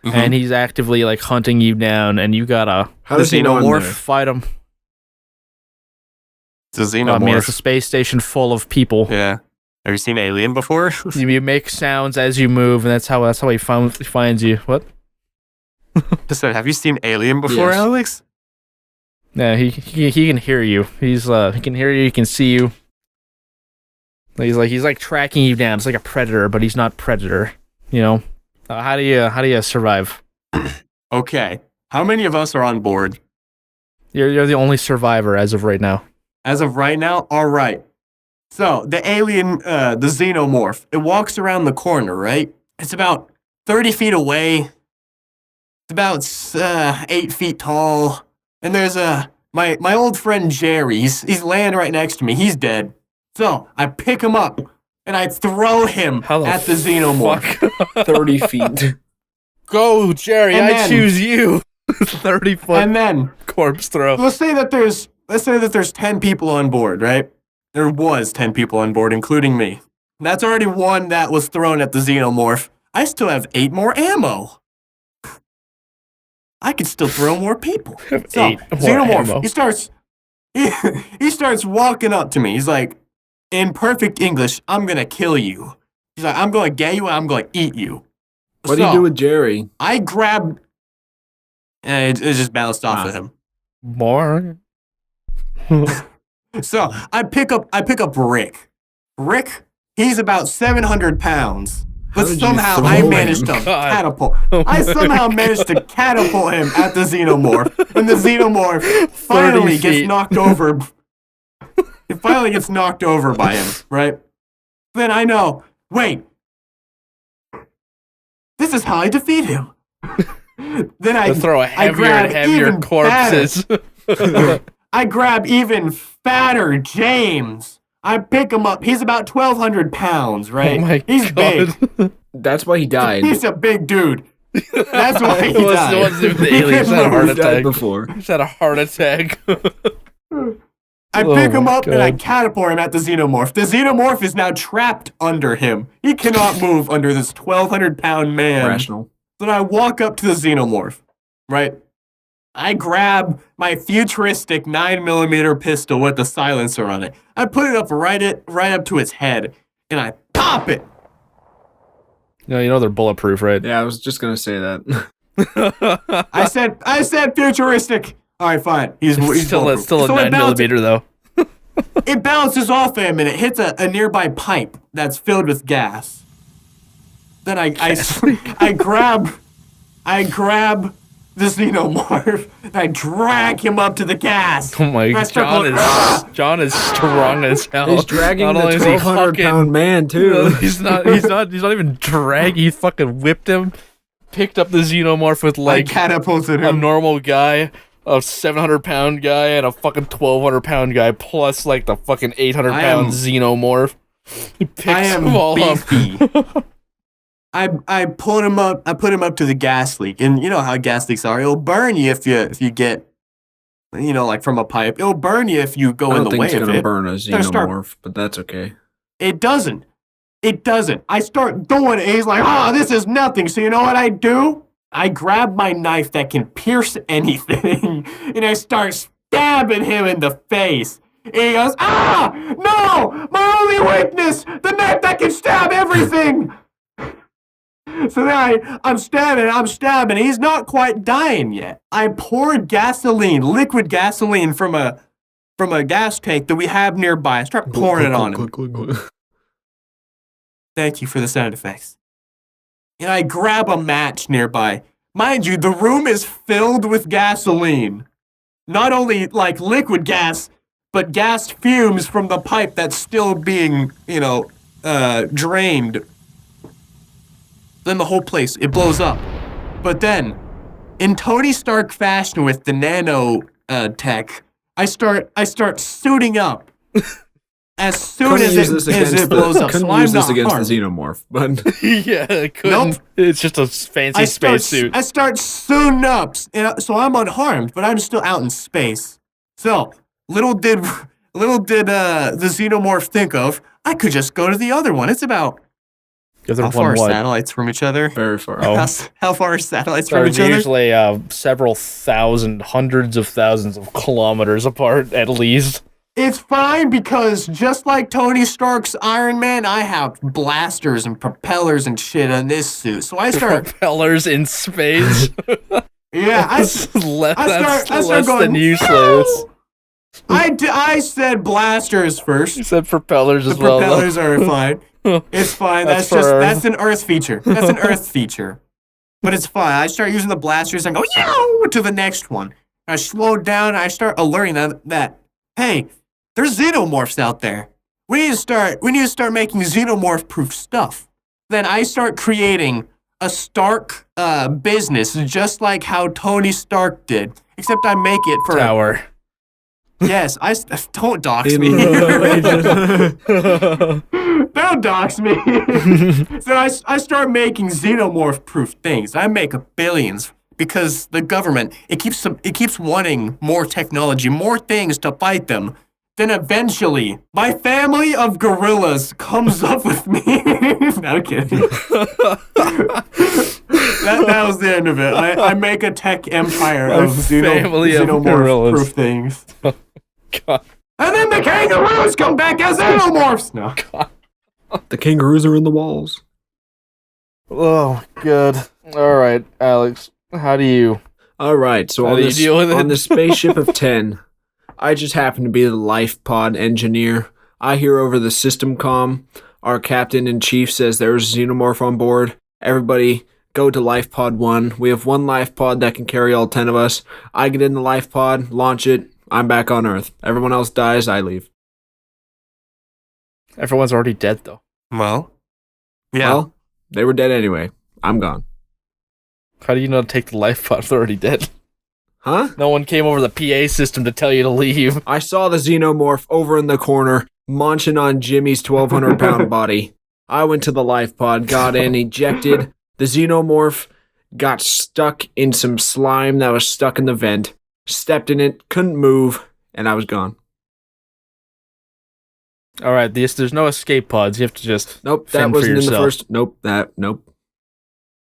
Mhm. And he's actively like hunting you down, and you gotta How does he know I'm Xenomorph? there? fight him. It's a xenomorph. I mean, it's a space station full of people. Yeah. Have you seen Alien before? You make sounds as you move, and that's how he finds you. What? Just said, have you seen Alien before, Yes. Alex? Yeah, he can hear you. He can hear you. He can see you. He's like tracking you down. It's like a predator, but he's not predator. You know. How do you survive? Okay. How many of us are on board? You're the only survivor as of right now. As of right now, all right. So the alien, the Xenomorph, it walks around the corner, right? It's about 30 feet away. It's about 8 feet tall. And there's my old friend Jerry. He's laying right next to me. He's dead. So I pick him up and I throw him How at the Xenomorph. fuck? 30 feet. Go, Jerry! And I then- choose you. 30-foot And then corpse throw. let's say that there's 10 people on board, right? There was 10 people on board, including me. That's already one that was thrown at the Xenomorph. I still have 8 more ammo. I could still throw more people. So, 8 more Xenomorph, ammo. he starts walking up to me. He's like, in perfect English, I'm gonna kill you. He's like, I'm gonna get you and I'm gonna eat you. What do you do with Jerry? I grab. It just bounced off of him. More? So I pick up Rick. Rick, he's about 700 pounds. But did you somehow throw I him? managed to God. catapult. Oh I my somehow managed to catapult him at the Xenomorph. And the Xenomorph finally 30 gets feet. knocked over. It finally gets knocked over by him, right? Then I know, wait. This is how I defeat him. Then I Throw heavier and heavier corpses. I grab even fatter James. I pick him up. He's about 1,200 pounds, right? Oh my He's God. big. That's why he died. He's a big dude. That's why he died. It wasn't the aliens. Had a heart He died attack. before. He's had a heart attack. I Oh pick him my up and I God. catapult him at the Xenomorph. The Xenomorph is now trapped under him. He cannot move under this 1,200-pound man. Rational. Then I walk up to the Xenomorph, right? I grab my futuristic 9mm pistol with the silencer on it. I put it up right up to its head, and I pop it. You know they're bulletproof, right? Yeah, I was just gonna say that. I said futuristic. All right, fine. He's Still a bulletproof. So 9mm though. It bounces off him and it hits a nearby pipe that's filled with gas. Then I grab the Xenomorph and I drag him up to the gas. Oh my And I start going, John is strong as hell. He's dragging Not the only is he 1,200-pound man No, too. he's not even dragging. He fucking whipped him, picked up the Xenomorph with I like catapulted a him. normal guy, a 700-pound guy, and a fucking 1,200-pound guy, plus like the fucking 800-pound Xenomorph. He picks I am them all up. beefy. I put him up. I put him up to the gas leak, and you know how gas leaks are. It'll burn you if you get, like from a pipe. It'll burn you if you go I in don't the think way it's of gonna it. burn a Gonna start- Xenomorph, but that's okay. It doesn't. It doesn't. I start doing it. And he's like, this is nothing. So you know what I do? I grab my knife that can pierce anything, and I start stabbing him in the face. And he goes, no! My only weakness! The knife that can stab everything! So then I'm stabbing. He's not quite dying yet. I poured liquid gasoline from a gas tank that we have nearby. I start pouring it on him. Thank you for the sound effects. And I grab a match nearby. Mind you, the room is filled with gasoline. Not only like liquid gas, but gas fumes from the pipe that's still being, drained. Then the whole place, it blows up. But then, in Tony Stark fashion with the nano tech, I start suiting up. As soon Couldn't as use this it blows up, Couldn't so I'm use this not against harmed. the Xenomorph, but Yeah, it couldn't. Nope. It's just a fancy spacesuit. I start suiting up, so I'm unharmed, but I'm still out in space. So little did the Xenomorph think of, I could just go to the other one. It's about how far are satellites from each other? very far. Oh. How far are satellites They're from each other? usually several thousand, hundreds of thousands of kilometers apart, at least. It's fine because just like Tony Stark's Iron Man, I have blasters and propellers and shit on this suit. So I start, Propellers in space. yeah, That's I start less going, than useless. "No!" I said blasters first. You said propellers The as well. propellers are fine. It's fine. That's That's an Earth feature. That's an Earth feature. But it's fine. I start using the blasters and go yow to the next one. I slow down. I start alerting that hey, there's xenomorphs out there. We need to start making xenomorph-proof stuff. Then I start creating a Stark business, just like how Tony Stark did. Except I make it for Tower. Yes, don't dox me. Don't dox me. So I start making xenomorph-proof things. I make billions because the government it keeps wanting more technology, more things to fight them. Then eventually, my family of gorillas comes up with me. No kidding. That was the end of it. I make a tech empire of family of xenomorph gorillas. proof things. God. And then the kangaroos come back as xenomorphs. No. The kangaroos are in the walls. Oh, good. All right, Alex. How do you? All right, so How on do you this deal with it? on the spaceship of 10, I just happen to be the life pod engineer. I hear over the system comm, our captain in chief says there's a xenomorph on board. Everybody go to life pod 1. We have one life pod that can carry all 10 of us. I get in the life pod, launch it. I'm back on Earth. Everyone else dies, I leave. Everyone's already dead, though. Well, yeah. Well, they were dead anyway. I'm gone. How do you not take the life pod if they're already dead? Huh? No one came over the PA system to tell you to leave. I saw the xenomorph over in the corner, munching on Jimmy's 1,200-pound body. I went to the life pod, got in, ejected. The xenomorph got stuck in some slime that was stuck in the vent, stepped in it, couldn't move, and I was gone. All right, there's no escape pods. You have to just. Nope, that fend for wasn't in the yourself. first. Nope.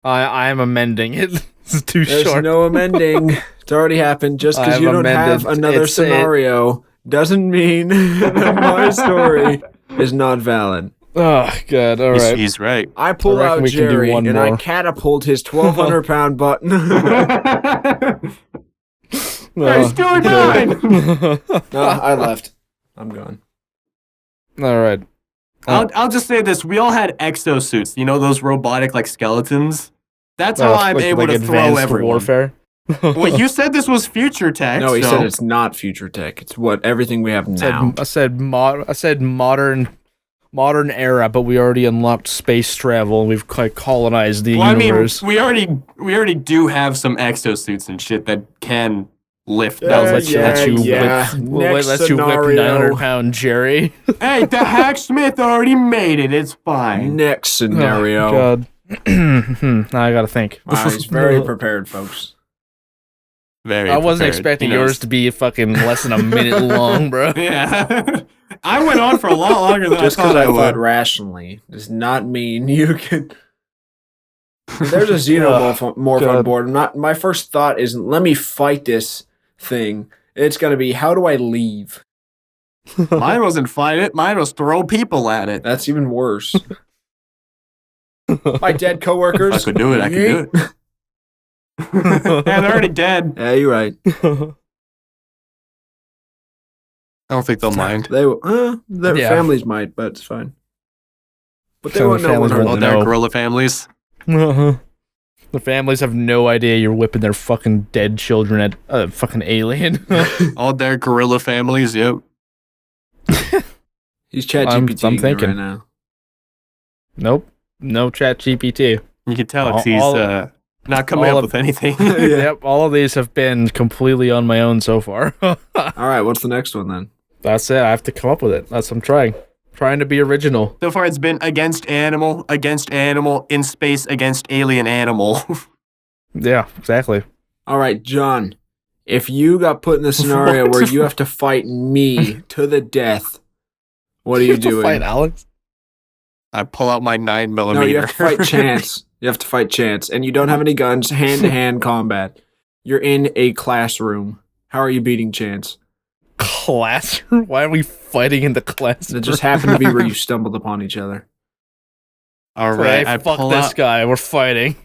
I am amending it. It's too There's short. no amending. It's already happened. Just because I've you don't amended. have another It's- scenario doesn't mean that my story is not valid. Oh, God. All right. He's right. I pull I reckon out we can do Jerry one and I more. catapult his 1,200-pound button. Hey, stealing mine! No, I left. I'm gone. All right. I'll just say this: we all had exosuits. You know those robotic like skeletons. That's how I'm able to throw advanced everyone. warfare. Well, you said this was future tech. No, he so. said it's not future tech. It's what everything we have now. I said modern era, but we already unlocked space travel and we've colonized the Well, I mean, universe. we already do have some exosuits and shit that can lift. Yeah, those. Let you yeah. whip Next 900-pound Jerry. Hey, the Hacksmith already made it. It's fine. Next scenario. Oh, God. Now I gotta think. Wow, he's very prepared, folks. Very. I wasn't prepared. expecting He knows. yours to be fucking less than a minute long, bro. Yeah. I went on for a lot longer than Just I because thought I I thought would. rationally does not mean you can. There's a xenomorph on God. board. My first thought isn't let me fight this thing. It's gonna be how do I leave? Mine wasn't fight it. Mine was throw people at it. That's even worse. My dead If I coworkers. could do it, I could do it. Yeah, they're already dead. Yeah, you're right. I don't think they'll mind. They their Yeah. families might, but it's fine. But they So won't the know families when won't All hurt know. them. their gorilla families. The families have no idea you're whipping their fucking dead children at a fucking alien. All their gorilla families. Yep. He's chat I'm GPT thinking. right now. Nope. No chat GPT. You can tell 'cause All- he's not coming all up of- with anything. Yep, all of these have been completely on my own so far. All right, what's the next one then? That's it. I have to come up with it. That's what I'm trying. Trying to be original. So far, it's been against animal, in space, against alien animal. Yeah, exactly. All right, John. If you got put in the scenario What? where you have to fight me to the death, what are you doing? Fight Alex. I pull out my 9mm. No, you have to fight Chance. You have to fight Chance, and you don't have any guns. Hand-to-hand combat. You're in a classroom. How are you beating Chance? Classroom? Why are we fighting in the classroom? It just happened to be where you stumbled upon each other. All Hey, right, I fuck pull this out. guy. We're fighting.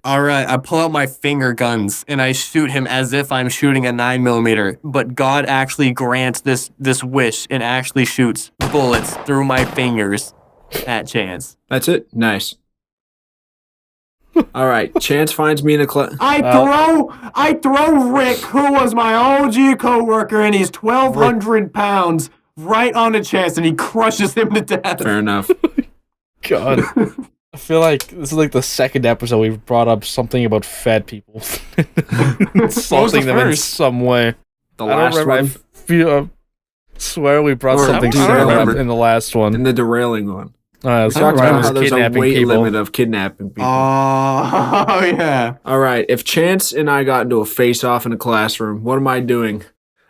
All right, I pull out my finger guns and I shoot him as if I'm shooting a 9mm. But God actually grants this wish and actually shoots bullets through my fingers at Chance. That's it. Nice. All right, Chance finds me in a class. I throw Rick, who was my OG coworker, and he's 1,200 pounds, right onto Chance, and he crushes him to death. Fair enough. God. I feel like this is like the second episode we've brought up something about fat people. Insulting them in first? some way. The I don't last remember. one I feel, swear we brought Or something I don't similar remember. in the last one. and the derailing one. We We talked about how there's a kidnapping weight people. limit of kidnapping people. Oh, yeah. All right, if Chance and I got into a face-off in a classroom, what am I doing?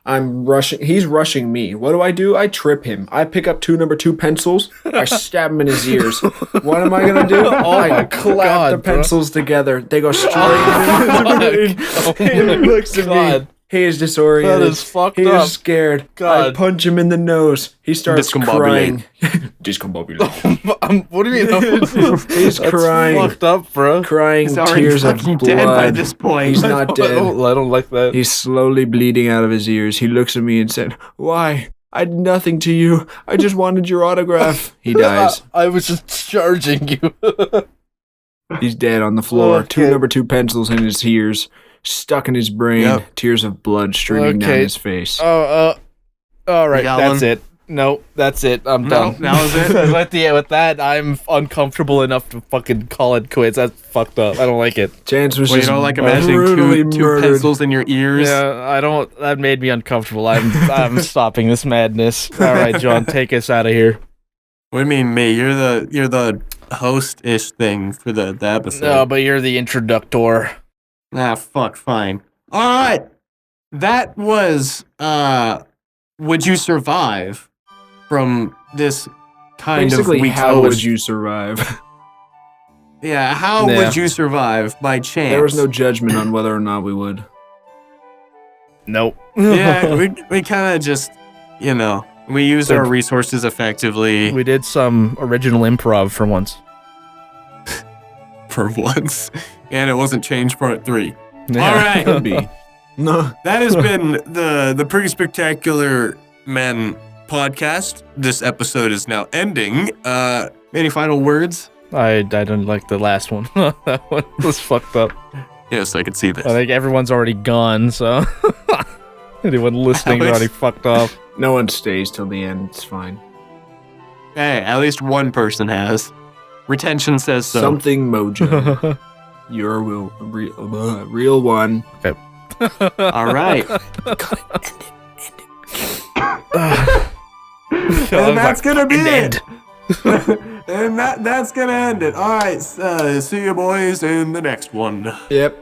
I'm rushing. He's rushing me. What do? I trip him. I pick up 2 number 2 pencils. I stab him in his ears. What am I gonna do? I clap the pencils together. They go straight into his brain. He looks at me. He is disoriented. That is fucked he up. is scared. God. I punch him in the nose. He starts crying. What do you mean? He's crying. Fucked up, bro. Crying He's already tears of fucking blood. dead by this point. He's not dead. I don't like that. He's slowly bleeding out of his ears. He looks at me and said, "Why? I did nothing to you. I just wanted your autograph." He dies. I was just charging you. He's dead on the floor. Okay. 2 number 2 pencils in his ears, stuck in his brain. Yep. Tears of blood streaming down his face. All right, got that's one? it. No, that's it. I'm done. That was it. With that, I'm uncomfortable enough to fucking call it quits. That's fucked up. I don't like it. Chance was Well, you just don't like imagining brutally two murdered. pencils in your ears? Yeah, I don't. That made me uncomfortable. I'm stopping this madness. All right, John, take us out of here. What do you mean me? You're the host-ish thing for the episode. No, but you're the introductor. Fuck, fine. Alright. That was Would You Survive? From this kind Basically, of week's how host. would you survive? Yeah, how Yeah. would you survive by chance? There was no judgment on whether or not we would. Nope. Yeah, we kind of just, we used our resources effectively We did some original improv for once. for once, and it wasn't Change Part 3. Yeah. All right. Could be. No. That has been the Pretty Spectacular Men podcast. This episode is now ending. Any final words? I don't like the last one. That one was fucked up. Yes, I can see this. I think everyone's already gone, so anyone listening is Alex? already fucked off. No one stays till the end. It's fine. Hey, at least one person has. Retention says so. Something mojo. You're real one. All right. And that's gonna be it. And that's gonna end it. All right. See you boys in the next one. Yep.